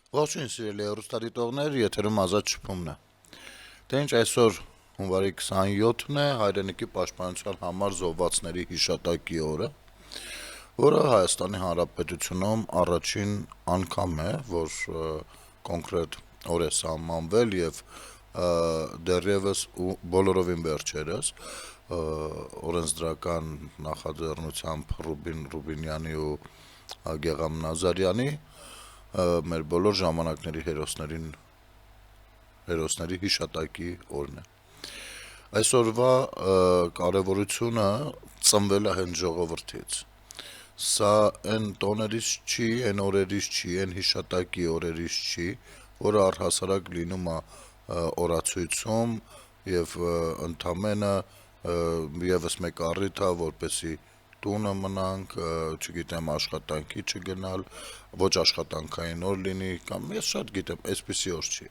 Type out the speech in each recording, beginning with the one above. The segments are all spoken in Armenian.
Ողջույն սիրելի հեռուստադիտողներ, եթերում ազատ շփումն է։ Դե ինչ այսօր հունվարի 27-ն է, հայրենիքի պաշտպանության համար զոհվածների հիշատակի օրը, որը Հայաստանի Հանրապետությունում առաջին անգամ է, որ կոնկրետ օր է սահմանվել եւ դեռևս բոլորովին վերջերս օրենսդրական նախաձեռնությամբ Ռուբին Ռուբինյանի ու Գեգամ Նազարյանի մեր բոլոր ժամանակների հերոսների հիշատակի օրն է։ Այսօրվա կարևորությունը ծնվել է հենց ժողովրդից։ Սա այն տոներից չի, այն օրերից չի, այն հիշատակի օրերից չի, որը առհասարակ լինում է օրացույցում եւ ընդամենը եւս մեկ առիթ է, որպեսի տունը մնանք, չգիտեմ, աշխատանքի չգնալ, ոչ աշխատանքային օր լինի, կամ ես շատ գիտեմ, այսպիսի օր չի։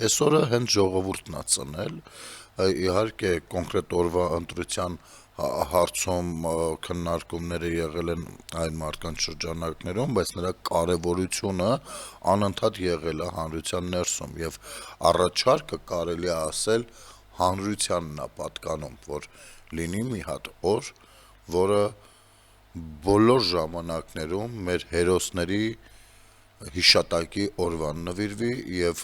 Այսօրը հենց ժողովուրդն է ծնել, իհարկե կոնկրետ օրվա ընտրության հարցում քննարկումները եղել են այն մարդկանց շրջանակներում, բայց նրա կարևորությունը անընդհատ եղել է հանրության ներսում եւ առաջարկը կարելի է ասել հանրությանն է պատկանում, որ լինի մի հատ օր, որը բոլոր ժամանակներում մեր հերոսների հիշատակի օրվան նվիրվի եւ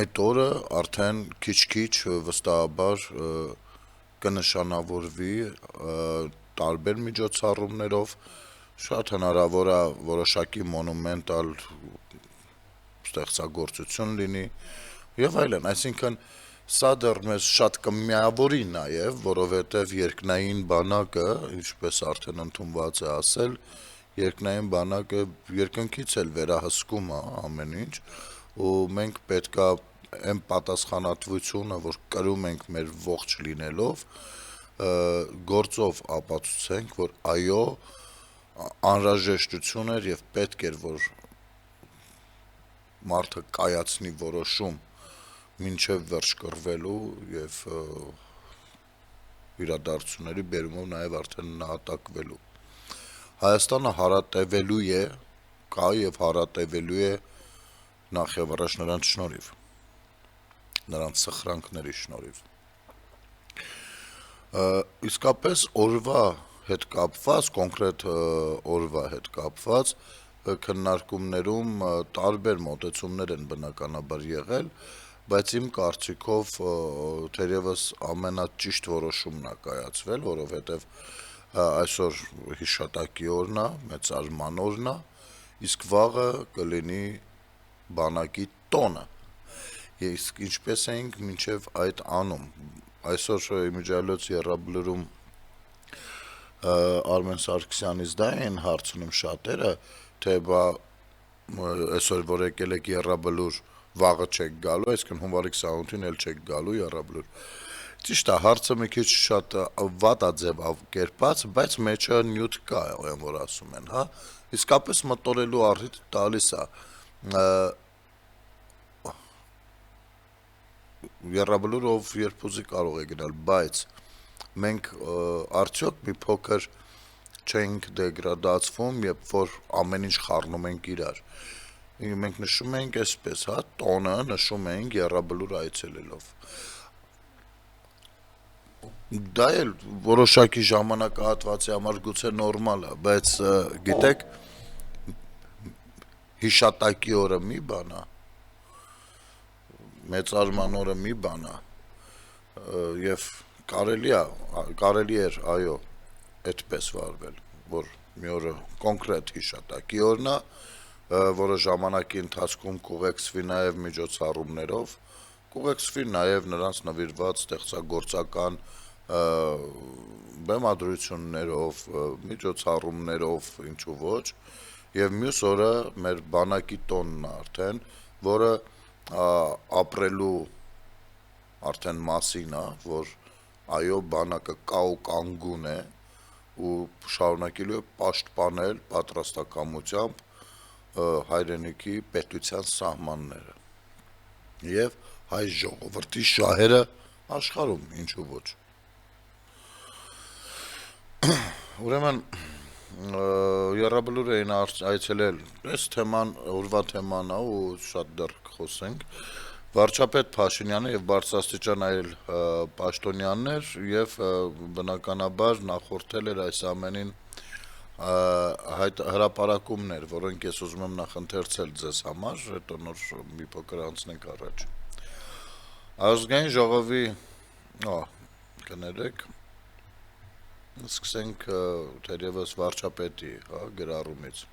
այդ օրը արդեն քիչ-քիչ վստահաբար կնշանավորվի տարբեր միջոցառումներով, շատ հնարավոր է որոշակի մոնումենտալ ստեղծագործություն լինի եւ այլն, այսինքն սա դեռ մեզ շատ կմիավորի նաեւ, որովհետեւ երկնային բանակը, ինչպես արդեն ընդունված է ասել, երկնային բանակը երկնքից էլ վերահսկում է ամեն ինչ, ու մենք պետքա այն պատասխանատվությունը, որ կրում ենք մեր ողջ լինելով, գործով ապացուցենք, որ այո, անհրաժեշտություն էր եւ պետք էր, որ մարդը կայացնի որոշում մինչեւ վերջ կռվելու եւ իրադարձությունների բերումով նաեւ արդեն նահատակվելու։ Հայաստանը հարատևելու է, կա եւ հարատևելու է նախ եւ առաջ նրանց շնորհիվ, նրանց սխրանքների շնորհիվ։ Իսկապես օրվա հետ կապված, կոնկրետ օրվա հետ կապված քննարկումներում տարբեր մոտեցումներ են բնականաբար եղել, բայց իմ կարծիքով թերևս ամենաճիշտ որոշումն է կայացվել, որովհետեւ այսօր հիշատակի օրն է, մեծարման օրն է, իսկ վաղը կլինի բանակի տոնը։ Իսկ ինչպես էինք մինչեւ այդ անում։ Այսօր իմիջիայլոց եռաբլուրում Արմեն Սարգսյանից դա էին հարցնում շատերը, թե բա այսօր որ եկել եք եռաբլուր, վաղը չեք գալու, այսինքն հունվարի 28-ին էլ չեք գալու եռաբլուր։ Ճիշտ է, հարցը մի քիչ շատ վատ է ձևակերպած, բայց մեջը նյութ կա, այն որ ասում են, հա։ Իսկապես մտորելու առիթ տալիս է։ Եռաբլուրով երբ ուզի կարող է գնալ, բայց մենք արդյոք մի փոքր չենք դեգրադացվում, երբ որ ամեն ինչ խառնում ենք իրար։ Մենք նշում ենք այսպես, հա, տոնը նշում ենք եռաբլուր այցելելով։ Դա էլ որոշակի ժամանակահատվածի համար գուցե նորմալ է, բայց գիտեք, հիշատակի օրը մի բան է, մեծարման օրը մի բան է, եւ կարելի էր, այո, այդպես վարվել, որ մի օրը կոնկրետ հիշատակի օրն է, որը ժամանակի ընթացքում կուղեկցվի նաեւ միջոցառումներով, կուղեկցվի նաեւ նրանց նվիրված ստեղծագործական բեմադրություններով, միջոցառումներով, ինչու ոչ, եւ մյուս օրը մեր բանակի տոնն է արդեն, որը ապրելու արդեն մասին է, որ այո, բանակը կա ու կանգուն է ու շարունակելու է պաշտպանել պատրաստակամությամբ հայրենիքի պետության սահմանները եւ հայ ժողովրդի շահերը աշխարհում, ինչու ոչ։ Ուրեմն Եռաբլուր էին այցելել, այս թեման, օրվա թեման է ու շատ դեռ խոսենք, վարչապետ Փաշինյանը եւ բարձրաստիճան այլ պաշտոնյաներ եւ բնականաբար նախորդել էր այս ամենին հրապարակումներ, որոնք ես ուզում եմ նախ ընթերցել ձեզ համար, հետո նոր մի փոքր անցնենք առաջ։ Ազգային ժողովի կներեք, սկսենք թերևս վարչապետի գրառումից։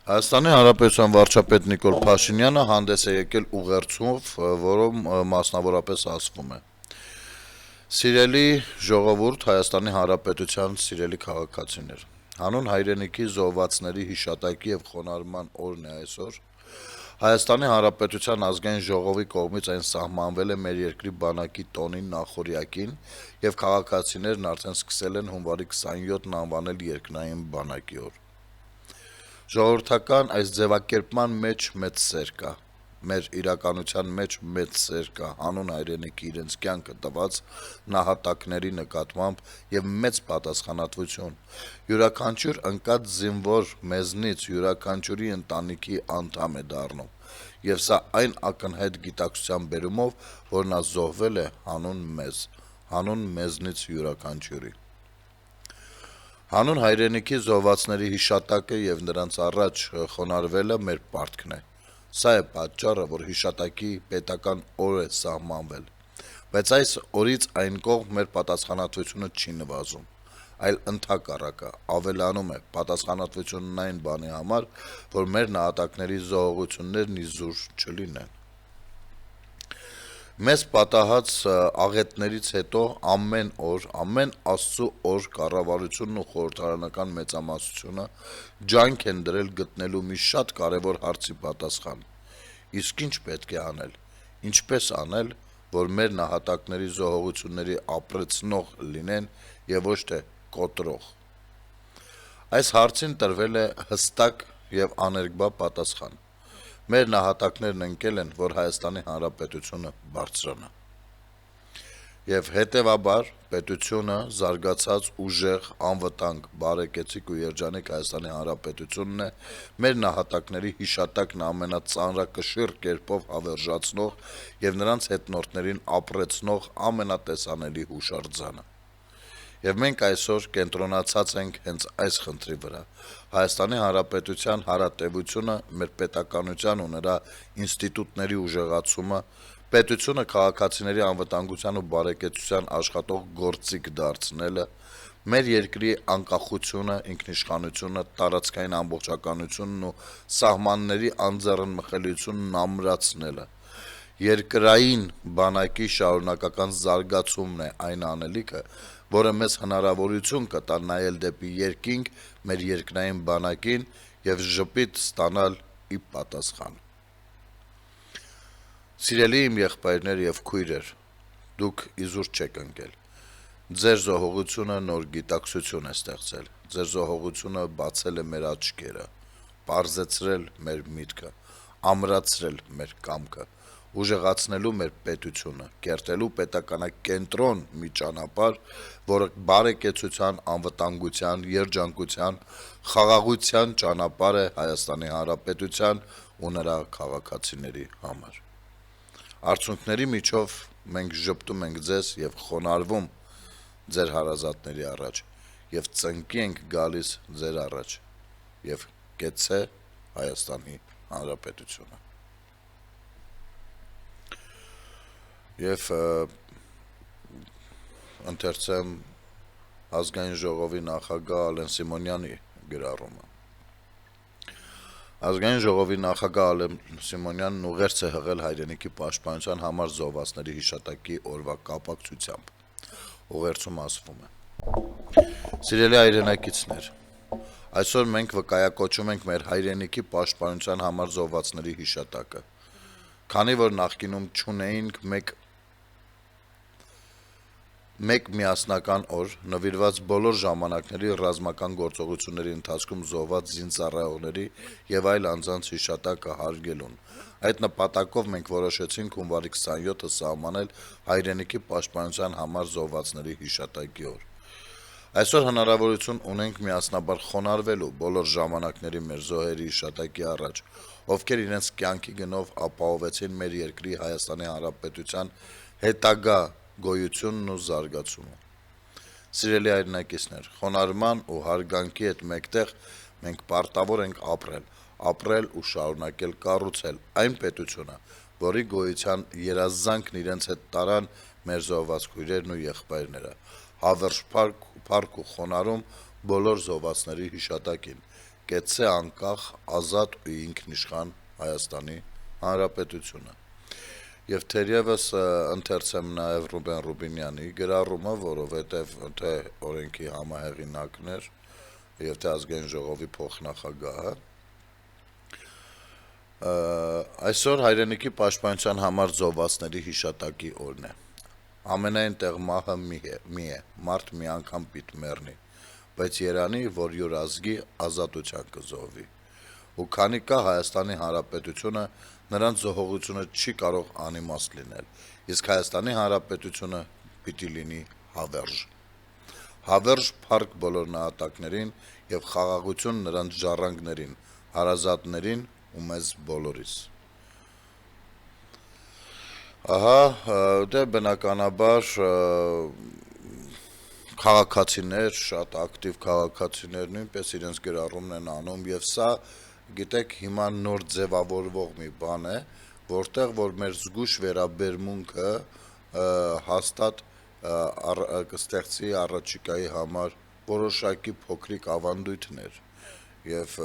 Հայաստանի Հանրապետության վարչապետ Նիկոլ Փաշինյանը հանդես է եկել ուղերձով, որում մասնավորապես ասվում է. Սիրելի ժողովուրդ, Հայաստանի Հանրապետության սիրելի քաղաքացիներ, հանուն հայրենիքի զոհվածների հիշատակի եւ խոնարհման օրն է այսօր։ Հայաստանի Հանրապետության ազգային ժողովի կողմից այն սահմանվել է մեր երկրի բանակի տոնին նախօրյակին եւ քաղաքացիներն արդեն սկսել են հունվարի 27-ն անվանել երկնային բանակի օր։ Ժողովրդական այս ձևակերպման մեջ մեծ սեր կա, մեր իրականության մեջ մեծ սեր կա հանուն հայրենիքի իրենց կյանքը տված նահատակների նկատմամբ եւ մեծ պատասխանատվություն։ Յուրաքանչյուր ընկած զինվոր մեզնից յուրաքանչյուրի ընտանիքի անդամ է դառնում, եւ սա այն ակնհայտ գիտակցության բերումով, որ նա զոհվել է հանուն մեզ, հանուն մեզնից յուրաքանչյուրի։ Հանուն հայրենիքի զոհվածների հիշատակը եւ նրանց առաջ խոնարհվելը մեր պարտքն է։ Սա է պատճառը, որ հիշատակի պետական օր է սահմանվել, բայց այս օրից այն կողմ մեր պատասխանատվությունը չի նվազում, այլ ընդհակառակը ավելանում է պատասխանատվությունն այն բանի համար, որ մեր նահատակների զոհողություններն իզուր չլինեն։ Մեզ պատահած աղետներից հետո ամեն օր, ամեն Աստծո օր կառավարությունն ու խորհրդարանական մեծամասնությունը ջանք են դրել գտնելու մի շատ կարևոր հարցի պատասխան։ Իսկ ինչ պետք է անել, ինչպես անել, որ մեր նահատակների զոհողությունների ապրեցնող լինեն եւ ոչ թե կոտրող։ Այս հարցին տրվել է հստակ եւ աներկբա պատասխան։ Մեր նահատակներն ընկել են, որ Հայաստանի Հանրապետությունը բարձրանա։ Եվ հետևաբար պետությունը զարգացած ուժեղ, անվտանգ, բարեկեցիկ ու երջանիկ Հայաստանի Հանրապետությունն է մեր նահատակների հիշատակն ամենածանրակշիռ կերպով հավերժացնող եւ նրանց հետնորդներին ապրեցնող ամենատեսանելի հուշարձանը։ Եվ մենք այսօր կենտրոնացած ենք հենց այս խնդրի վրա։ Հայաստանի Հանրապետության հարատևությունը, մեր պետականության ու նրա ինստիտուտների ուժեղացումը, պետությունը քաղաքացիների անվտանգության ու բարեկեցության աշխատող գործիք դարձնելը, մեր երկրի անկախությունը, ինքնիշխանությունը, տարածքային ամբողջականությունն ու սահմանների անձեռնմխելիությունն ամրացնելը, երկրային բանակի շարունակական զարգացումն է այն անելիքը, որը մեզ հնարավորություն կտա նայել դեպի երկինք մեր երկնային բանակին եւ ժպիտ ստանալ ի պատասխան։ Սիրելի իմ եղբայրներ եւ քույրեր, դուք իզուր չեք ընկել։ Ձեր զոհողությունը նոր գիտակցություն է ստեղծել, ձեր զոհողությունը բացել է մեր աչքերը, պարզեցրել մեր միտքը, ամրացրել մեր կամքը, ուժեղացնելու մեր պետությունը, կերտելու պետականակենտրոն մի ճանապարհ, որը բարեկեցության, անվտանգության, երջանկության, խաղաղության ճանապարհ է Հայաստանի Հանրապետության ու նրա քաղաքացիների համար։ Արդյունքների միջով մենք ժպտում ենք ձեզ եւ խոնարհվում ձեր հարազատների առաջ եւ ծնկի ենք գալիս ձեր առաջ եւ կեցցե Հայաստանի Հանրապետությունը։ Եվ ընթերցեմ ազգային ժողովի նախագահ Ալեն Սիմոնյանի գրառումը։ Ազգային ժողովի նախագահ Ալեն Սիմոնյանն ուղերձ է հղել հայրենիքի պաշտպանության համար զոհվածների հիշատակի օրվա կապակցությամբ։ Ուղերձում ասվում է. Սիրելի հայրենակիցներ, այսօր մենք վկայակոչում ենք մեր հայրենիքի պաշտպանության համար զոհվածների հիշատակը, քանի որ նախկինում չունեինք մեկ միասնական օր, նվիրված բոլոր ժամանակների ռազմական գործողությունների ընթացքում զոհված զինծառայողների եւ այլ անձանց հիշատակը հարգելուն։ Այդ նպատակով մենք որոշեցինք հունվարի 27-ը սահմանել հայրենիքի պաշտպանության համար զոհվածների հիշատակի օր։ Այսօր հնարավորություն ունենք միասնաբար խոնարհվելու բոլոր ժամանակների մեր զոհերի հիշատակի առաջ, ովքեր իրենց կյանքի գնով ապահովեցին մեր երկրի Հայաստանի Հանրապետության հետագա գոյությունն ու զարգացումը։ Սիրելի հայրենակիցներ, խոնարհման ու հարգանքի հետ մեկտեղ մենք պարտավոր ենք ապրել ու շարունակել կառուցել այն պետությունը, որի գոյության երազանքն իրենց հետ տարան մեր զոհված քույրերն ու եղբայրները, հավերժ փառք ու խոնարհում բոլոր զոհվածների հիշատակին, կեցցե անկախ, ազատ ու ինքնիշխան Հայաստանի Հանրապետությունը։ Եվ թերևս ընթերցեմ նաև Ռուբեն Ռուբինյանի գրառումը, որովհետև թե օրենքի համահեղինակն էր եւ թե ազգային ժողովի փոխնախագահը։ Այսօր հայրենիքի պաշտպանության համար զոհվածների հիշատակի օրն է։ Ամենայն տեղ մահը մի է, մարդ մի անգամ պիտ մեռնի, բայց երանի, որ յուր ազգի ազատության կզոհվի։ Ու քանի կա Հայաստանի Հանրապետությունը, նրանց զոհողությունը չի կարող անիմաստ լինել, իսկ Հայաստանի Հանրապետությունը պիտի լինի հավերժ։ Հավերժ փառք բոլոր նահատակներին եւ խաղաղություն նրանց ժառանգներին, հարազատներին ու մեզ բոլորիս։ Դե բնականաբար քաղաքացիներ, շատ ակտիվ քաղաքացիներ նույնպես իրենց գրառումն են անում եւ սա, գիտեք, հիմա նոր ձևավորվող մի բան է, որտեղ որ մեր զգուշ վերաբերմունքը հաստատ կստեղծի առաջիկայի համար որոշակի փոքրիկ ավանդույթներ եւ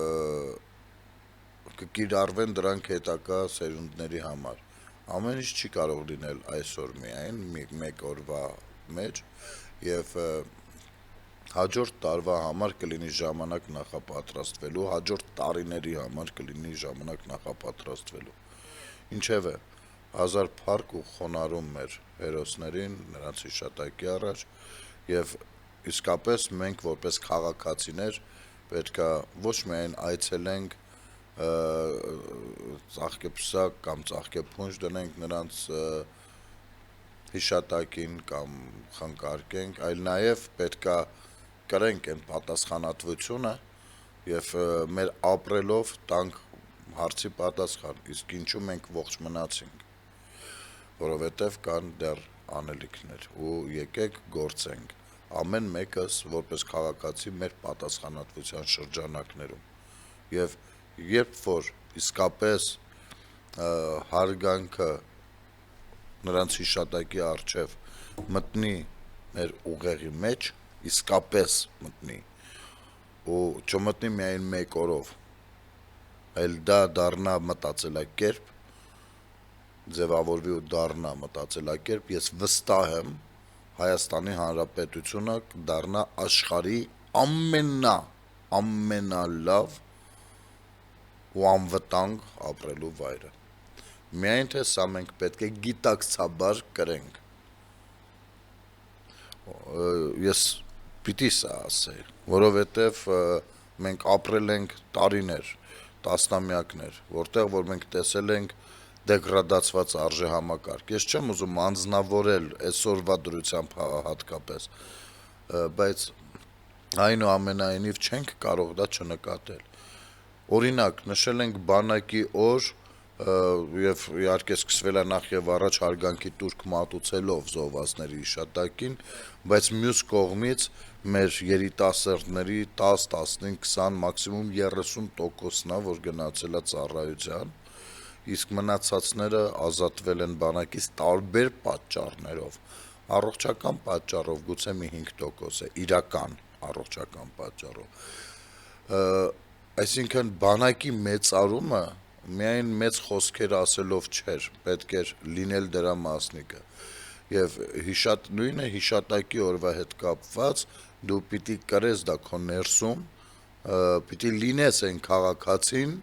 կկիրառվեն դրանք հետագա սերունդների համար։ Ամեն ինչ չի կարող լինել այսօր միայն մեկ օրվա մեջ եւ հաջորդ տարվա համար կլինի ժամանակ նախապատրաստվելու, հաջորդ տարիների համար կլինի ժամանակ նախապատրաստվելու։ Ինչևէ, հազար փառք ու խոնարհում մեր հերոսներին, նրանց հիշատակի առաջ եւ իսկապես մենք որպես քաղաքացիներ պետքա ոչ միայն այցելենք ծաղկեպսակ կամ ծաղկեփունջ դնենք նրանց հիշատակին կամ խնկարկենք, այլ նաեւ պետքա կրենք այն պատասխանատվությունը եւ մեր ապրելով տանք հարցի պատասխան, իսկ ինչու մենք ողջ մնացինք, որովհետեւ կան դեռ անելիքներ ու եկեք գործենք ամեն մեկս որպես քաղաքացի մեր պատասխանատվության շրջանակներում եւ երբ որ իսկապես հարգանքը նրանց հիշատակի առջև մտնի մեր ուղեղի մեջ, իսկապես մտնի ու չմտնի միայն մեկ օրով, այլ դա դառնա մտածելակերպ, ձևավորվի ու դառնա մտածելակերպ, ես վստահ եմ Հայաստանի Հանրապետությունը կդառնա աշխարհի ամենալավ ու անվտանգ ապրելու վայրը։ Միայն թե սա մենք պետք է գիտակցաբար կրենք։ Ես պիտի սա ասեի, որովհետև մենք ապրել ենք տարիներ, տասնամյակներ, որտեղ որ մենք տեսել ենք դեգրադացված արժեհամակարգ։ Ես չեմ ուզում անձնավորել այսօրվա դրությամբ հատկապես, բայց այնուամենայնիվ չենք կարող դա չնկատել։ Օրինակ, նշել ենք բանակի օր եւ իհարկե սկսվել է նախ եւ առաջ հարգանքի տուրք մատուցելով զոհվածների հիշատակին, բայց մյուս կողմից մեր երիտասարդների 10, 15, 20, մաքսիմում 30%-ն է, որ գնացել է ծառայության, իսկ մնացածները ազատվել են բանակից տարբեր պատճառներով, առողջական պատճառով գուցե մի 5% է, իրական առողջական պատճառով։ Այսինքն բանակի մեծարումը միայն մեծ խոսքեր ասելով չէր, պետք էր լինել դրա մասնիկը։ Եվ նույնը հիշատակի օրվա հետ կապված դու պիտի կրես դա քո ներսում, պիտի լինես այն քաղաքացին,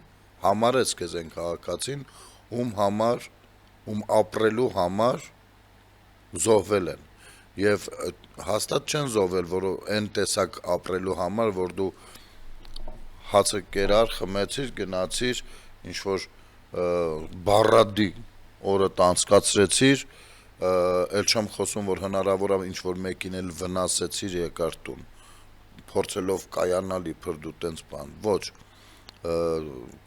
համարես քեզ այն քաղաքացին, ում ապրելու համար զոհվել են։ Եվ հաստատ չեն զոհվել, որ այն տեսակ ապրելու համար, որ դու հացը կերար, խմեցիր, գնացիր, ինչ-որ բառադի օրդ անցկացրեցիր, էլ չեմ խոսում, որ հնարավոր է ինչ-որ մեկին էլ վնասեցիր եկար տուն։ փորձելով կայանալ իբր դու տենց բան, ոչ,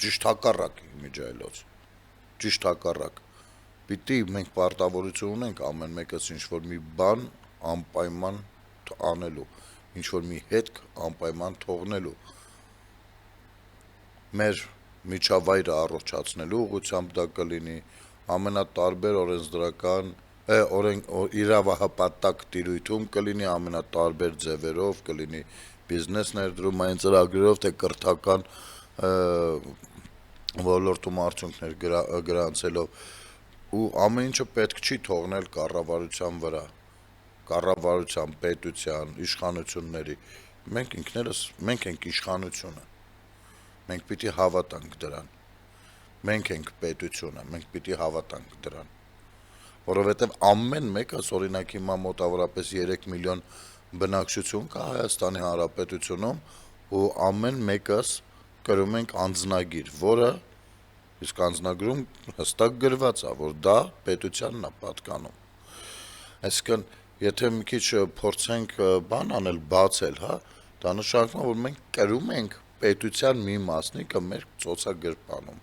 ճիշտ հակառակ իմիջայլոց, ճիշտ հակառակ, պիտի մենք պարտավորություն ունենք ամեն մեկս ինչ-որ մի բան անպայման անելու, ինչ-որ մի հետք անպայման թողնելու, մեր միջավայրը առողջացնելու ուղղությամբ դա կլինի ամենատարբեր օրենսդրական իրավահպատակ տիրույթում կլինի ամենատարբեր ձևերով, կլինի բիզնես ներդրումային ծրագրերով, թե կրթական ոլորտում արդյունքներ գրանցելով ու ամեն ինչը պետք չի թողնել կառավարության վրա, կառավարության, պետության, իշխանությունների, մենք ինքներս, մենք ենք իշխանությունը, մենք պիտի հավատանք դրան, մենք ենք պետությունը, մենք պիտի հավատանք դրան, որովհետև ամեն մեկս օրինակ հիմա մոտավորապես 3 միլիոն բնակչություն կա Հայաստանի Հանրապետությունում ու ամեն մեկս կրում ենք անձնագիր, որը իսկ անձնագրում հստակ գրված է, որ դա պետությանն է պատկանում, այսինքն եթե մի քիչ փորձենք բան անել, բացել, հա, դա նշանակում է, որ մենք կրում ենք պետության մի մասնիկը մեր ծոցագրպանում,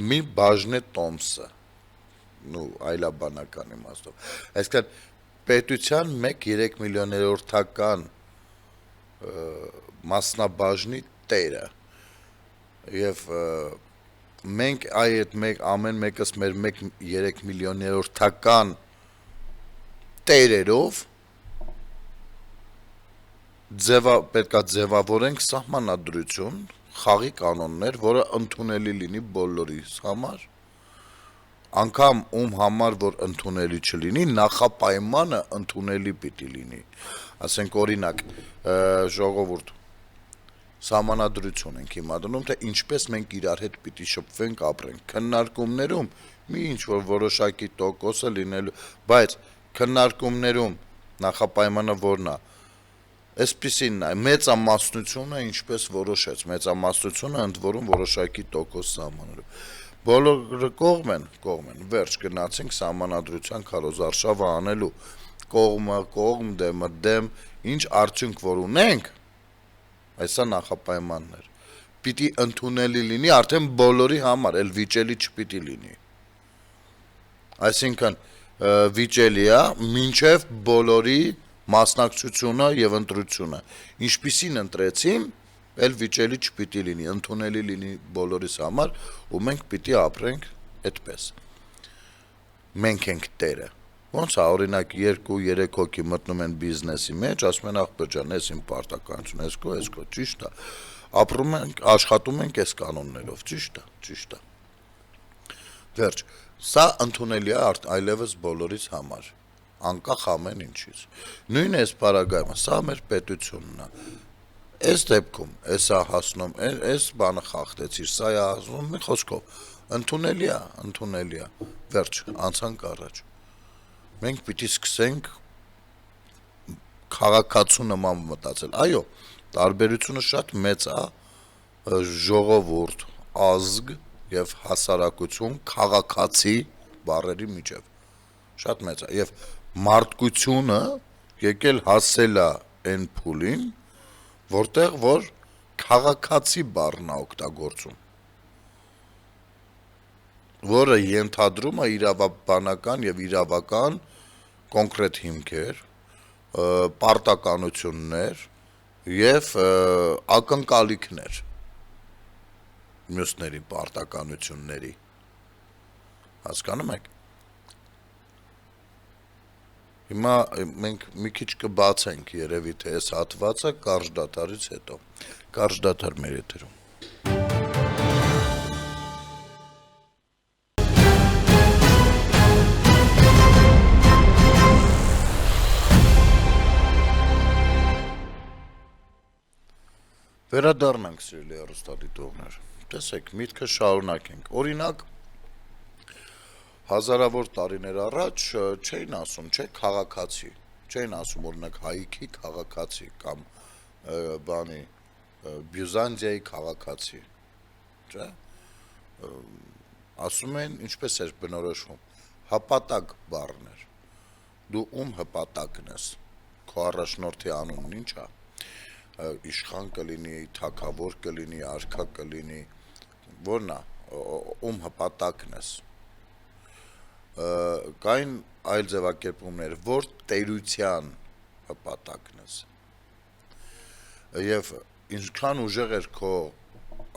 մի բաժնե տոմսը, այլաբանական իմաստով, այսինքն պետության 1-3 միլիոներորդական մասնաբաժնի տերը եւ մենք այդ ամեն մեկս մեր 1-3 միլիոներորդական տերերով պետքա ձևավորենք սահմանադրություն, խաղի կանոններ, որը ընդունելի լինի բոլորիս համար, անգամ ում համար որ ընդունելի չլինի, նախապայմանը ընդունելի պիտի լինի, ասենք օրինակ, ժողովուրդ, սահմանադրություն ենք հիմա դնում, թե ինչպես մենք իրար հետ պիտի շփվենք, ապրենք, քննարկումներում մի ինչ-որ որոշակի տոկոսը լինելու, բայց քննարկումներում նախապայմանը որն է, այսպիսին է, մեծամասնությունը ինչպես որոշեց, մեծամասնությունը ընդ որում որոշակի տոկոս սահմանելու, բոլորը կողմ են, վերջ գնացինք սահմանադրության քարոզարշավը անելու, կողմ, դեմ, ինչ արդյունք որ ունենք, այսա նախապայմաններ, պիտի ընդունելի լինի արդեն բոլորի համար, էլ վիճելի չպիտի լինի, այսինքն վիճելի է մինչև բոլորի մասնակցությունը եւ ընտրությունը, ինչպիսին ընտրեցին, էլ վիճելի չպիտի լինի, ընդունելի լինի բոլորիս համար ու մենք պիտի ապրենք այդպես, մենք ենք տերը, ոնց է օրինակ 2-3 հոգի մտնում են բիզնեսի մեջ, ասում են ախպեր ջան, ես իմ պարտականություն, ես քո, ճիշտ է, ապրում ենք, աշխատում ենք այս կանոններով, ճիշտ է, վերջ, սա ընդունելի է այլևս բոլորիս համար, անկախ ամեն ինչից, նույն այս պարագայում, սա մեր պետությունն է, այս դեպքում, էսա հասնում, այս բանը խախտեցիր, սա է հասնում, մի խոսքով, ընդունելի է, վերջ, անցանք առաջ, մենք պիտի սկսենք քաղաքացու նման մտածել, այո, տարբերությունը շատ մեծ է ժողովուրդ, ազգ եւ հասարակություն, քաղաքացի բառերի միջև, շատ մեծ է, եւ մարդկությունը եկել հասել է այն փուլին, որտեղ որ քաղաքացի բառն է օգտագործում, որը ենթադրում է իրավաբանական եւ իրավական կոնկրետ հիմքեր, պարտականություններ եւ ակնկալիքներ մյուսների պարտականությունների, հասկանում եք, հիմա մենք մի քիչ կբացենք երևի թե այս հատվածը կարճ դադարից հետո, կարճ դադար մեր եթերում։ Վերադառնանք սիրելի հեռուստադիտողներ, տեսեք, միտքը շարունակենք, օրինակ, հազարավոր տարիներ առաջ չէին ասում, չէ, քաղաքացի, չէին ասում օրինակ Հայքի քաղաքացի կամ բանի Բյուզանդիայի քաղաքացի, չէ, ասում են ինչպես էր բնորոշվում, հպատակ բառն էր, դու ում հպատակն ես, քո առաջնորդի անունն ինչ է, իշխան կլինի, թագավոր կլինի, արքա կլինի, որն է, ում հպատակն ես։ Կային այլ ձևակերպումներ, որ տերության հպատակն ես։ Եվ ինչքան ուժեղ էր քո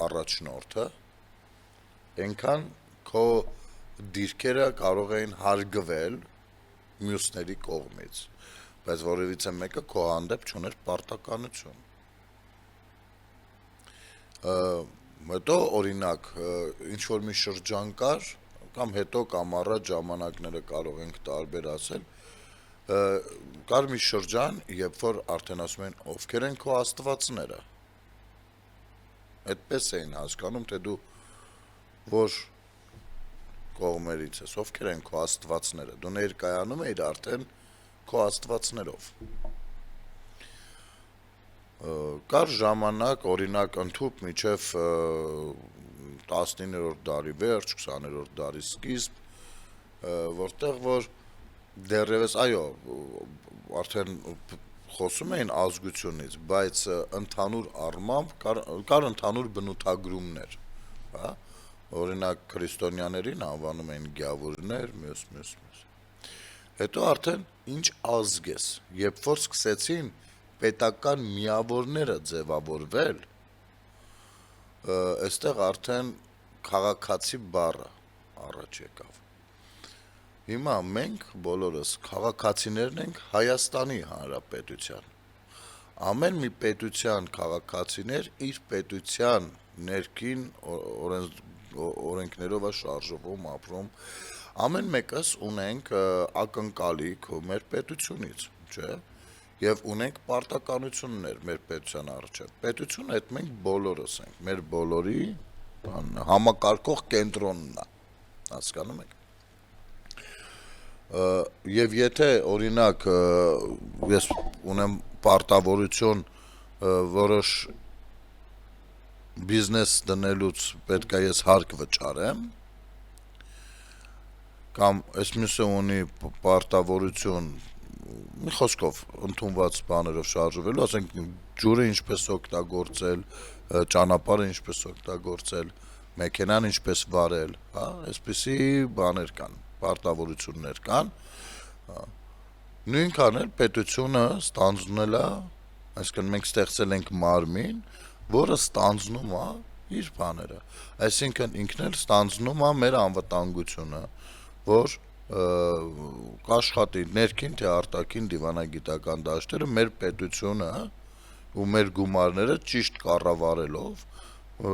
առաջնորդը, այնքան քո դիրքերը կարող էին հարգվել մյուսների կողմից, բայց որևիցե մեկը քո հանդեպ չուներ պարտականություն։ Հետո օրինակ ինչ-որ մի շրջան կար, կամ հետո կամ առաջ ժամանակները կարող ենք տարբեր ասել, կար մի շրջան, երբ որ արդեն ասում են ովքեր են քո աստվածները, այդպես էին հասկանում, թե դու որ կողմերից ես, ովքեր են քո աստվածները, դու ներկայանում էիր արդեն քո աստվածներով։ Կար ժամանակ, օրինակ ընդհուպ միջև 19-րդ դարի վերջ, 20-րդ դարի սկիզբ, որտեղ որ դեռևս, այո, արդեն խոսում էին ազգությունից, բայց ընդհանուր առմամբ կար ընդհանուր բնութագրումներ, հա, օրինակ քրիստոնյաներին անվանում էին գյավուրներ, մյուս։ Հետո արդեն ինչ ազգ ես, երբ որ սկսեցին պետական միավորները ձևավորվել, այստեղ արդեն քաղաքացի բառը առաջ եկավ։ Հիմա մենք բոլորս քաղաքացիներն ենք Հայաստանի Հանրապետության։ Ամեն մի պետության քաղաքացիներ իր պետության ներքին օրենքներով է շարժվում, ապրում։ Ամեն մեկս ունենք ակնկալիք մեր պետությունից, չէ՞։ Եվ ունենք պարտականություններ մեր պետության առջև։ Պետությունը այդ մենք բոլորս ենք, մեր բոլորի համակարգող կենտրոնն է, հասկանում եք։ Եվ եթե օրինակ ես ունեմ պարտավորություն որոշ բիզնես դնելուց պետք է ես հարկ վճարեմ, կամ այս մյուսը ունի պարտավորություն մի խոսքով ընդունված բաներով շարժվելու, ասենք ջուրը ինչպես օգտագործել, ճանապարհը ինչպես օգտագործել, մեքենան ինչպես վարել, հա, այսպիսի բաներ կան, պարտավորություններ կան, նույնքան էլ պետությունը ստանձնել է, այսինքն մենք ստեղծել ենք մարմին, որը ստանձնում է իր բաները, այսինքն ինքն էլ ստանձնում է մեր անվտանգությունը, որ կաշխատի ներքին թե արտաքին դիվանագիտական դաշտերը մեր պետությունը ու մեր գումարները ճիշտ կառավարելով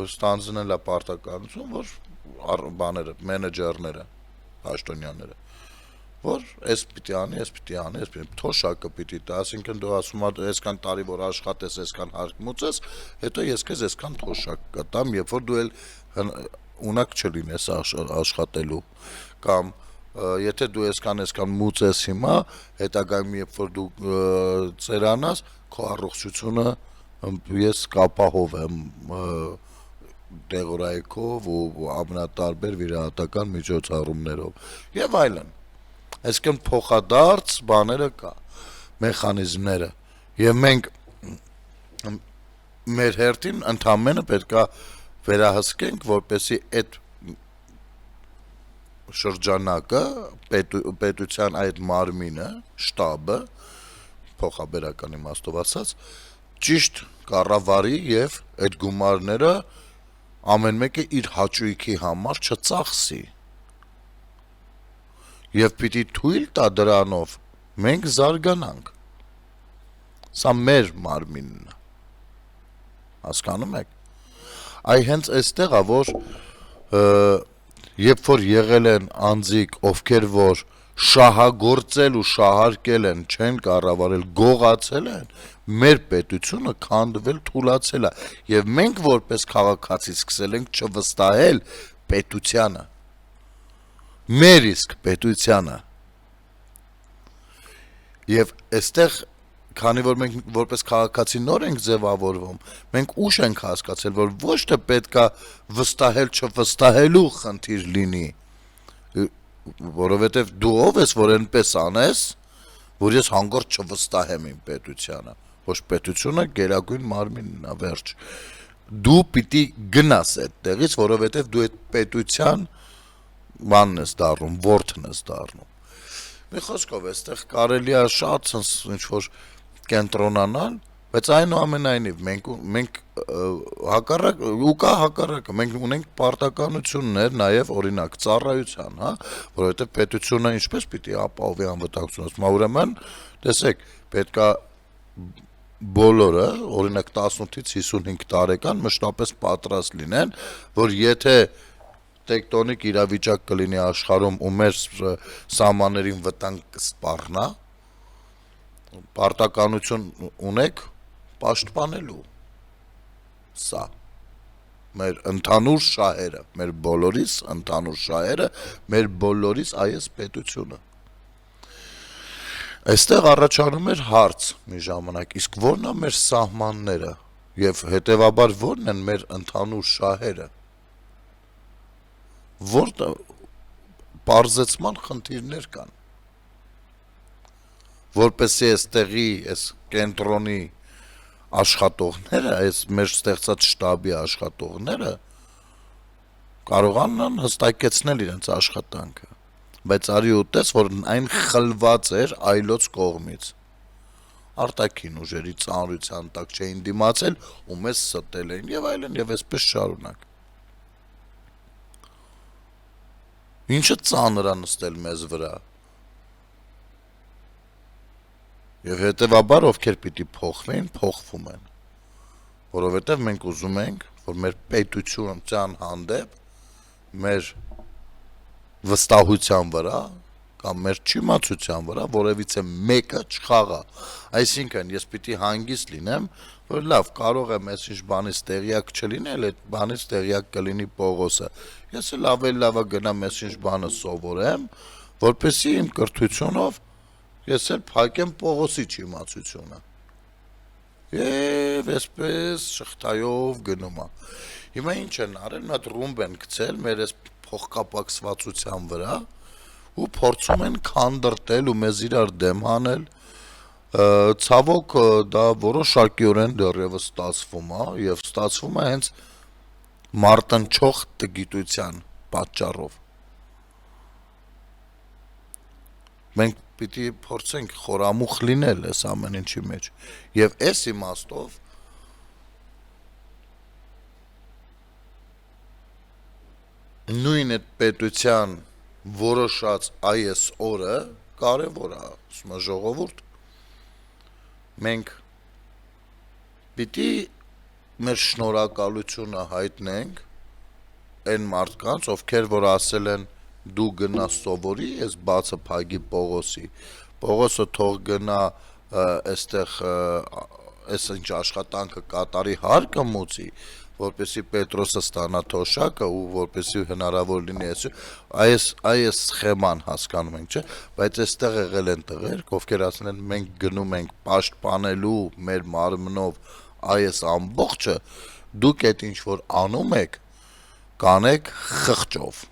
ստանձնել է պարտականություն, որ բաները, մենեջերները, պաշտոնյաները, որ այս պիտի անի, այս պիտի անի, այս պիտի թոշակը պիտի տա, այսինքն դու ասում ես այսքան տարի որ աշխատես, այսքան հարկ մուծես, հետո ես քեզ այսքան թոշակ կտամ, երբ որ դու էլ ունակ չլինես աշխատելու, կամ եթե դու այսքան մուծես հիմա, հետագայում երբ որ դու ծերանաս, քո առողջությունը ես կապահովեմ դեղորայքով ու ամենատարբեր վիրահատական միջոցառումներով եւ այլն։ Այսինքն փոխադարձ բաները կա, մեխանիզմները, եւ մենք մեր հերթին ընդամենը պետքա վերահսկենք, որպեսզի այդ շրջանակը պետության այդ մարմինը, շտաբը, փոխաբերական իմաստով ասած, ճիշտ կառավարի եւ այդ գումարները ամեն մեկը իր հաճույքի համար չծախսի։ Եվ պիտի թույլ տա դրանով մենք զարգանանք։ Սա մեր մարմինն է։ Հասկանում եք։ Այ հենց այստեղ է, որ երբ որ եղել են անձիկ, ովքեր որ շահագործել ու շահարկել են, չեն կառավարել, գողացել են, մեր պետությունը քանդվել, թուլացել է, եւ մենք որպես քաղաքացի սկսել ենք չվստահել պետությանը, մեր իսկ պետությանը, եւ այստեղ քանի որ մենք որպես քաղաքացի նոր ենք ձևավորվում, մենք ուշ ենք հասկացել, որ ոչ թե պետքա վստահել չվստահելու խնդիր լինի, որովհետեւ դու ով ես, որ այնպես անես, որ ես հանգարց չվստահեմ իմ պետությանը, ոչ պետությունը գերագույն մարմինն է, վերջ։ Դու պիտի գնաս այդտեղից, որովհետև դու այդ պետության բանն ես դառնում, որդն ես դառնում։ Մի խոսքով, այստեղ կարելի է շատ ինչ-որ կենտրոնանալ, բայց այնուամենայնիվ մենք հակառակ ու կա հակառակը, մենք ունենք պարտականություններ նաև օրինակ ծառայության, հա, որովհետև պետությունը ինչպես պիտի ապահովի անվտանգությունը, ուրեմն տեսեք, պետքա բոլորը, օրինակ 18-ից 55 տարեկան մշտապես պատրաստ լինեն, որ եթե տեկտոնիկ իրավիճակ կլինի աշխարհում ու մեր սահմաններին վտանգ կսպառնա, պարտականություն ունեք պաշտպանելու սա մեր ընդհանուր շահերը, մեր բոլորիս ընդհանուր շահերը, մեր բոլորիս այս պետությունը։ Այստեղ առաջանում էր հարց մի ժամանակ, իսկ ո՞րն է մեր սահմանները եւ հետեւաբար ո՞րն են մեր ընդհանուր շահերը։ Որտե բարձեցման խնդիրներ կան։ Որպեսզի այստեղի այս կենտրոնի աշխատողները, այս մեր ստեղծած շտաբի աշխատողները կարողանան հստակեցնել իրենց աշխատանքը, բայց արի ու տես, որ այն խլված էր այլոց կողմից, արտաքին ուժերի ծանրության տակ չէին դիմացել ու մեզ ստել էին եւ այլն եւ այսպես շարունակ։ Ինչը ծանր է նստել մեզ վրա։ Եվ հետեւաբար ովքեր պիտի փոխվեն, փոխվում են, որովհետեւ մենք ուզում ենք, որ մեր պետության հանդեպ մեր վստահության վրա կամ մեր չիմացության վրա որևիցե մեկը չխաղա, այսինքն ես պիտի հանգիստ լինեմ, որ լավ, կարող եմ այսինչ բանից տեղյակ չլինել, այդ բանից տեղյակ կլինի Պողոսը, ես էլ ավելի լավ է գնամ այսինչ բանը սովորեմ, որպեսզի իմ կրթությունով ես էլ փակեմ Պողոսի չիմացությունը։ Եվ այսպես շղթայով գնում է։ Հիմա ինչ են արել, մի հատ ռումբ են գցել մեր այս փոխկապակցվածության վրա ու փորձում են քանդրտել ու մեզ իրար դեմ հանել։ Ցավոք դա որոշակիորեն դեռևս ստացվում է եւ ստացվում է հենց մարտնչող տգիտության պատճառով։ Մենք պիտի փորձենք խորամուխ լինել այս ամեն ինչի մեջ եւ այս իմաստով նույն այդ պետության որոշած այս օրը կարևոր է, ասում եմ ժողովուրդ, մենք պիտի մեր շնորհակալությունը հայտնենք այն մարդկանց, ովքեր որ ասել են դու գնա սովորի, ես բացը փագի Պողոսը թող գնա այստեղ այս ինչ աշխատանքը կատարի հարկը մուծի, որպեսի Պետրոսը ստանա թոշակը ու որպեսի հնարավոր լինի այս սխեման հասկանում ենք, չէ, բայց այստեղ եղել են տղերք, ովքեր ասել են մենք գնում ենք պաշտպանելու մեր մարմնով այս ամբողջը, դուք այդ ինչ որ անում եք, կանեք խղճով,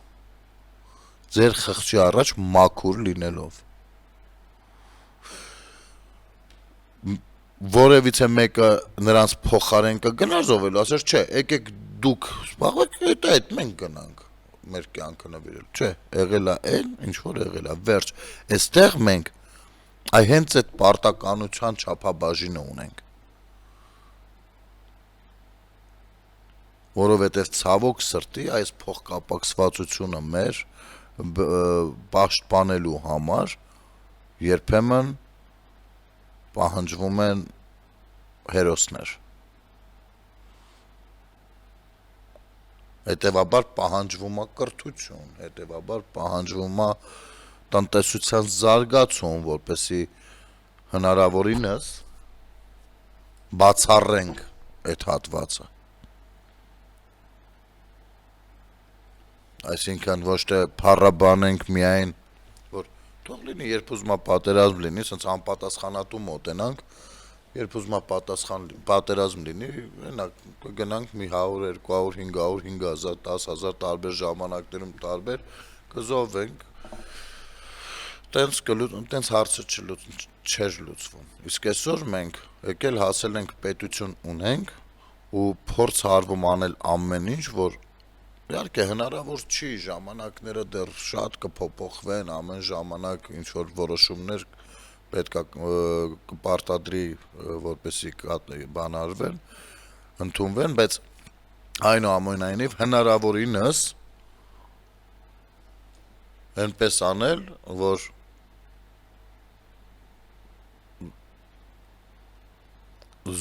ձեր խղճի առաջ մաքուր լինելով։ Որևիցե մեկը նրանց փոխարեն կգնա զոհվելու, ասես չէ, եկեք դուք զբաղվեք, այդ մենք գնանք մեր կյանքը նվիրել, չէ, եղել է այն, ինչ որ եղել է, վերջ, այստեղ մենք հենց այդ պարտականության չափաբաժինը ունենք, որովհետև ցավոք սրտի այս փոխկապակցվածությունը մեր պաշտպանելու համար երբեմն պահանջվում են հերոսներ։ Հետևաբար պահանջվում է կրթություն, հետևաբար պահանջվում է տնտեսության զարգացում, որպեսզի հնարավորինս բացառենք այդ հատվածը։ Այսինքն ոչ թե փառաբանենք միայն, որ թող լինի, երբ ուզում է պատերազմ լինի, ասենց անպատասխանատու մոտենանք, երբ ուզում է պատերազմ լինի, կգնանք մի 100, 200, 500, 5000, 10000 տարբեր ժամանակներում տարբեր կզոհվենք, տենց հարցը չէր լուծվում։ Իսկ այսօր մենք եկել հասել ենք պետություն ունենք ու փորձ արվում անել ամեն ինչ, որ իհարկե հնարավոր չի, ժամանակները դեռ շատ կփոփոխվեն, ամեն ժամանակ ինչ որ որոշումներ պետք է կպարտադրի, որպեսզի բանարվեն, ընդունվեն, բայց այնուամենայնիվ հնարավորինս այնպես անել, որ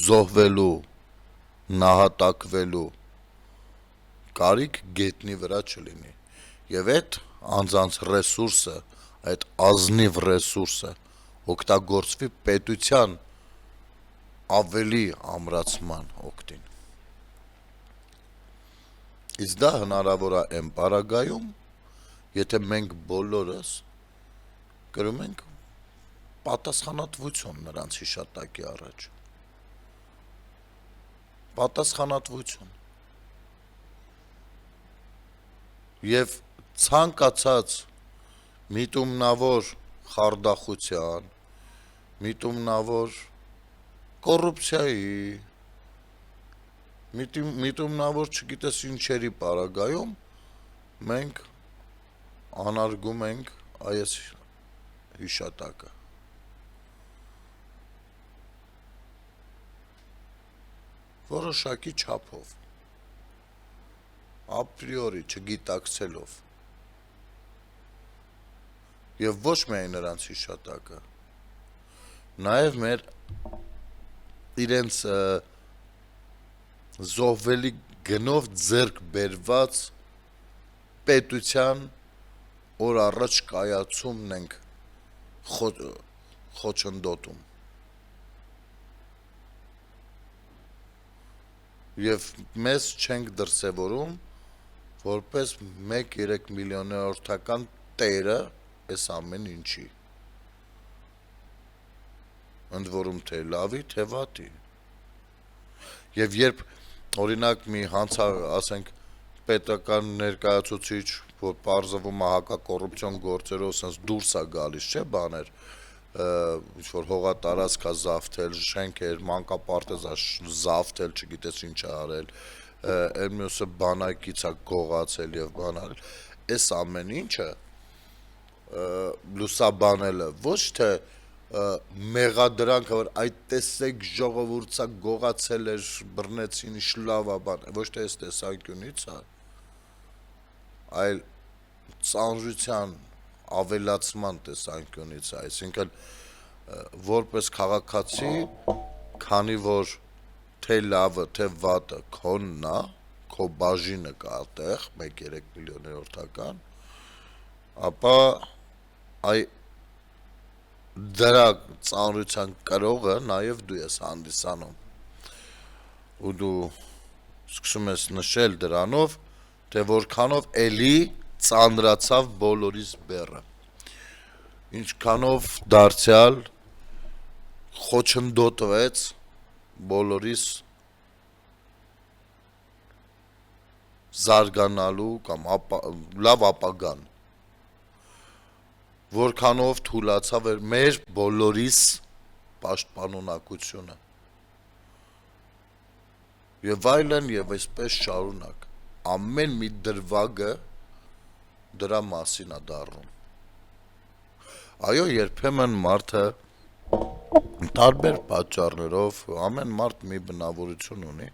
զոհվելու, նահատակվելու կարիք գետնի վրա չլինի, եւ այդ անձանց ռեսուրսը, այդ ազնիվ ռեսուրսը օգտագործվի պետության ավելի ամրացման օգտին։ Իսկ դա հնարավոր է այն պարագայում, եթե մենք բոլորս կրում ենք պատասխանատվություն նրանց հիշատակի առաջ։ Պատասխանատվություն։ Եվ ցանկացած միտումնավոր խարդախության, միտումնավոր կոռուպցիայի, միտումնավոր չգիտես ինչերի պարագայում մենք անարգում ենք այս հիշատակը։ Որոշակի չափով, ապրիորի չգիտակցելով, եւ ոչ միայն նրանց հիշատակը, նաեւ մեր իրենց զոհվելի գնով ձեռք բերված պետության օր առաջ կայացումն ենք խոչընդոտում։ Եվ մեզ չենք դրսևորում որպես 1-3 միլիոներորդական տերը այս ամեն ինչի, ընդ որում թե լավի, թե վատի։ Եվ երբ օրինակ մի ասենք պետական ներկայացուցիչ, որ պարզվում է հակակոռուպցիոն գործերով սենց դուրս է գալիս, չէ, բաներ, ինչ-որ հողատարածք է զավթել, շենքեր, մանկապարտեզ է զավթել, չգիտես ինչ է արել, այն մյուսը բանակից է գողացել եւ բան արել, այս ամեն ինչը լուսաբանելը ոչ թե մեղադրանքը, որ այդ տեսեք ժողովուրդը գողացել էր, բռնեցին, ինչ լավ է բան, ոչ թե այս տեսանկյունից է, այլ ծանրության ավելացման տեսանկյունից է, այսինքն որպես քաղաքացի, քանի որ թե լավը, թե վատը քոնն է, քո բաժինը կա այդտեղ 1-3 միլիոներորդական, ապա դրա ծանրության կրողը նաեւ դու ես հանդիսանում, ու դու սկսում ես նշել դրանով, թե որքանով էլի ծանրացավ բոլորիս բեռը, ինչքանով դարձյալ խոչընդոտվեց բոլորիս զարգանալու կամ լավ ապագան, որքանով թուլացավ մեր բոլորիս պաշտպանունակությունը եւ այլն եւ այսպես շարունակ, ամեն մի դրվագը դրա մասին է դառնում։ Այո, երբեմն մարդը տարբեր պատճառներով, ամեն մարդ մի բնավորություն ունի,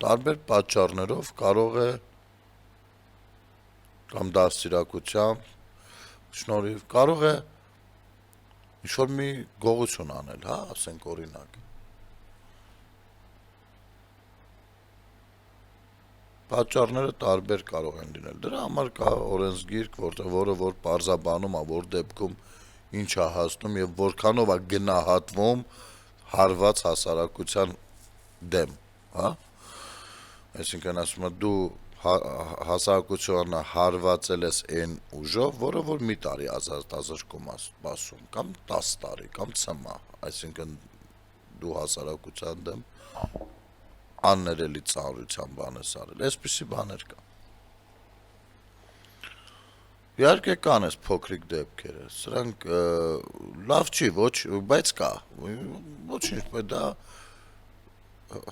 տարբեր պատճառներով կարող է կամ դաստիարակությամբ շնորհիվ կարող է ինչ-որ մի գողություն անել, հա, ասենք օրինակ։ Պատճառները տարբեր կարող են լինել։ Դրա համար կա օրենսգիրք, որը որ պարզաբանում է, որ դեպքում ինչ է հասնում եւ որքանով է գնահատվում հարված հասարակության դեմ, հա։ Այսինքն ասում է դու հասարակությանը հարվածել ես այն ուժով, որը որ մի տարի ազատազրկում ասում, կամ 10 տարի, կամ ցմահ, այսինքն դու հասարակության դեմ աններելի ծանրության բան ես արել, այսպիսի բաներ կա։ Իհարկե կան այս փոքրիկ դեպքերը, սրանք լավ չի, բայց կա, ոչինչ, բայց դա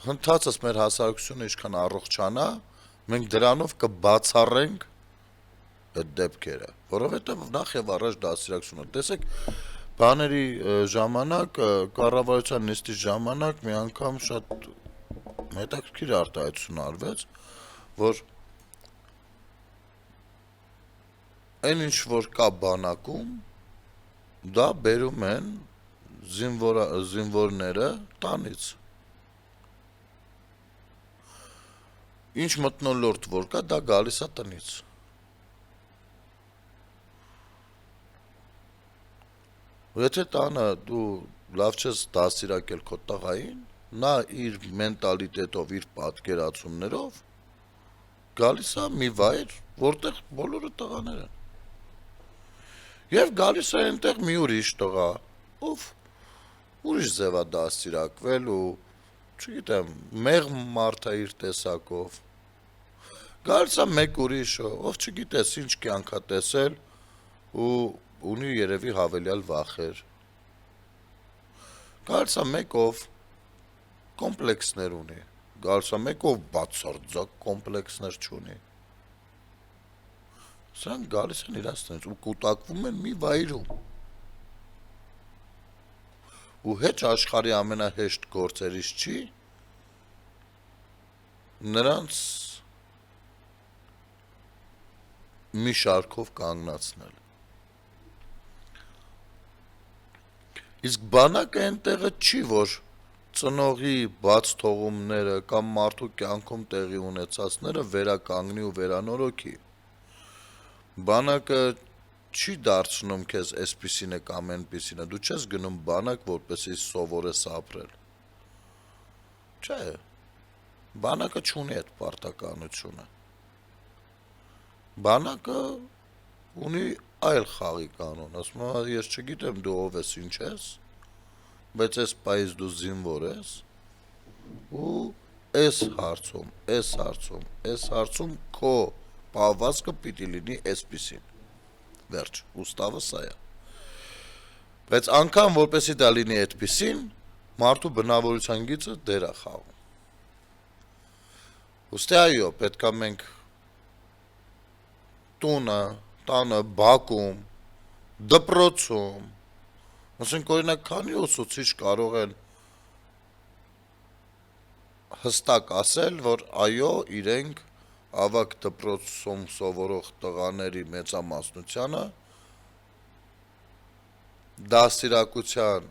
հնդածս մեր հասարակությունը ինչքան առողջանա, մենք դրանով կբացառենք այդ դեպքերը, որովհետև նախ եւ առաջ դասիրակությունը, տեսեք, բաների ժամանակ, կառավարության նիստի ժամանակ մի անգամ շատ հետաքրքիր արտահայտություն արվեց, որ այն ինչ որ կա բանակում, դա բերում են զինվորները տանից։ Ինչ մթնոլորտ որ կա, դա գալիս է տնից։ Եթե տանը դու լավ չես դասիրակել քո տղային, նա իր մենտալիտետով, իր պատկերացումներով գալիս է մի վայր, որտեղ բոլորը տղաներ են։ Եվ գալիս է այնտեղ մի ուրիշ տղա, ով ուրիշ ձև է դասիրակվել ու, չգիտեմ, մեղմ մարդ է իր տեսակով։ Գալիս է մեկ ուրիշը, ով չգիտես ինչ կյանք է տեսել ու ունի երևի հավելյալ վախեր։ Գալիս է մեկ ով կոմպլեքսներ ունի, գալիս է մեկ ով բացարձակ կոմպլեքսներ չունի։ Սրանք գալիս են իրաց տնից ու կուտակվում են մի վայրում։ Ու հեչ աշխարհի ամենահեշտ գործերից չի նրանց մի շարքով կանգնացնել։ Իսկ բանակը այնտեղը չի, որ ծնողի բաց թողումները կամ մարդու կյանքում տեղի ունեցածները վերականգնի ու վերանորոգի։ Բանակը չի դարձնում քեզ էսպիսինը կամ այնպիսինը, դու չես գնում բանակ, որպեսզի սովորես ապրել։ Չէ, բանակը չունի այդ պարտականությունը։ Բանակը ունի այլ խաղի կանոն, ասում է, ես չգիտեմ դու ով ես, ինչ ես, բայց այս պայից դու զինվոր ես ու այս հարցում քո պահվածքը պիտի լինի էսպիսին։ Վերջ, ուստավը սա է։ Բայց անգամ որպեսի դա լինի այդպիսին, մարդու բնավորության գիծը դեր է խաղում։ Ուստի այո, պետք է մենք տանը, բակում, դպրոցում, ասենք օրինակ քանի ուսուցիչ կարող են հստակ ասել, որ այո, իրենք ավագ դպրոցում սովորող տղաների մեծամասնությանը դաստիարակության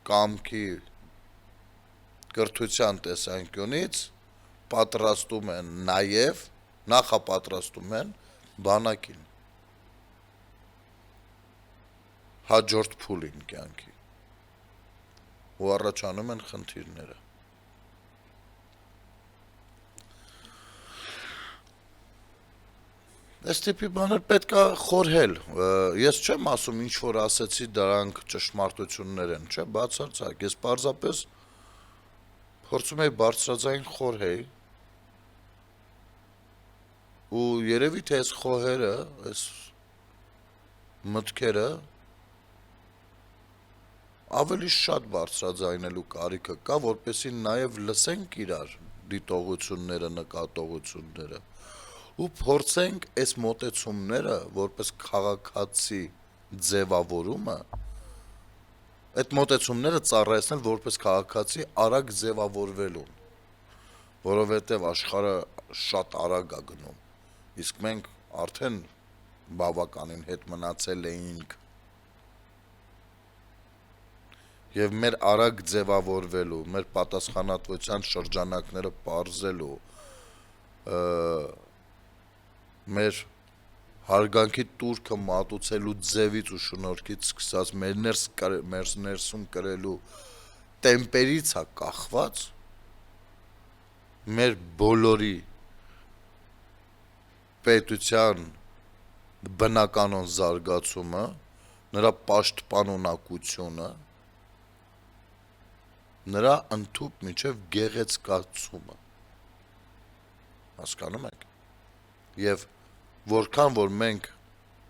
կամքի կրթության տեսանկյունից պատրաստում են նաև նախապատրաստում են բանակին հաջորդ փուլին կյանքի ու առաջանում են խնդիրները։ Այս տիպի բաներ պետք է խորհել։ Ես չեմ ասում ինչ որ ասեցի դրանք ճշմարտություններ են, չէ, բացարձակ։ Ես պարզապես փորձում եի բարձրաձայն խորհեի ու երևի թե այս խոհերը, այս մտքերը ավելի շատ բարձրաձայնելու կարիքը կա, որպեսզի նաև լսենք իրար դիտողությունները, նկատողությունները ու փորձենք այս մոտեցումները որպես քաղաքացի ձևավորումը այդ մոտեցումները ծառայեցնել որպես քաղաքացի արագ ձևավորվելուն, որովհետև աշխարհը շատ արագ է գնում, իսկ մենք արդեն բավականին հետ մնացել էինք եւ մեր արագ ձևավորվելու, մեր պատասխանատվության շրջանակները պարզելու, մեր հարգանքի տուրքը մատուցելու ձևից ու շնորհքից սկսած մեր ներսում կրելու տեմպերից է կախված մեր բոլորի պետության բնականոն զարգացումը, նրա պաշտպանունակությունը, նրա ընդհուպ մինչև գեղեցկացումը, հասկանում եք, և որքան որ մենք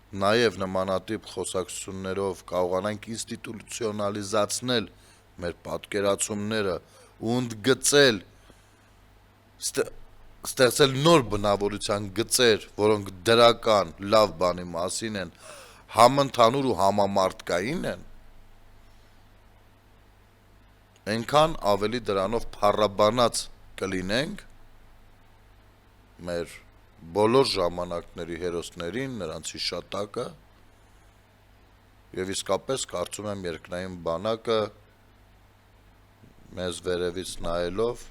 նաև նմանատիպ խոսակցություններով կարողանանք ինստիտուցիոնալիզացնել մեր պատկերացումները ու ընդգծել, ստեղծել նոր բնավորության գծեր, որոնք դրական, լավ բանի մասին են, համընդհանուր ու համամարտկային են, այնքան ավելի դրանով փառաբանած կլինենք մեր բոլոր ժամանակների հերոսներին, նրանց հիշատակը եւ իսկապես կարծում եմ երկնային բանակը մեզ վերևից նայելով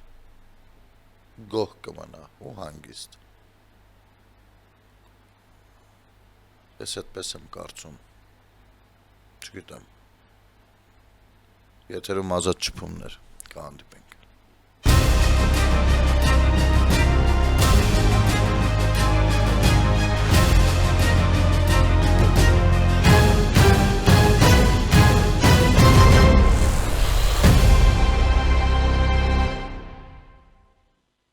գոհ կմնա ու հանգիստ։ Ես այդպես եմ կարծում։ Չգիտեմ։ Եթերում ազատ շփումներ, կհանդիպենք։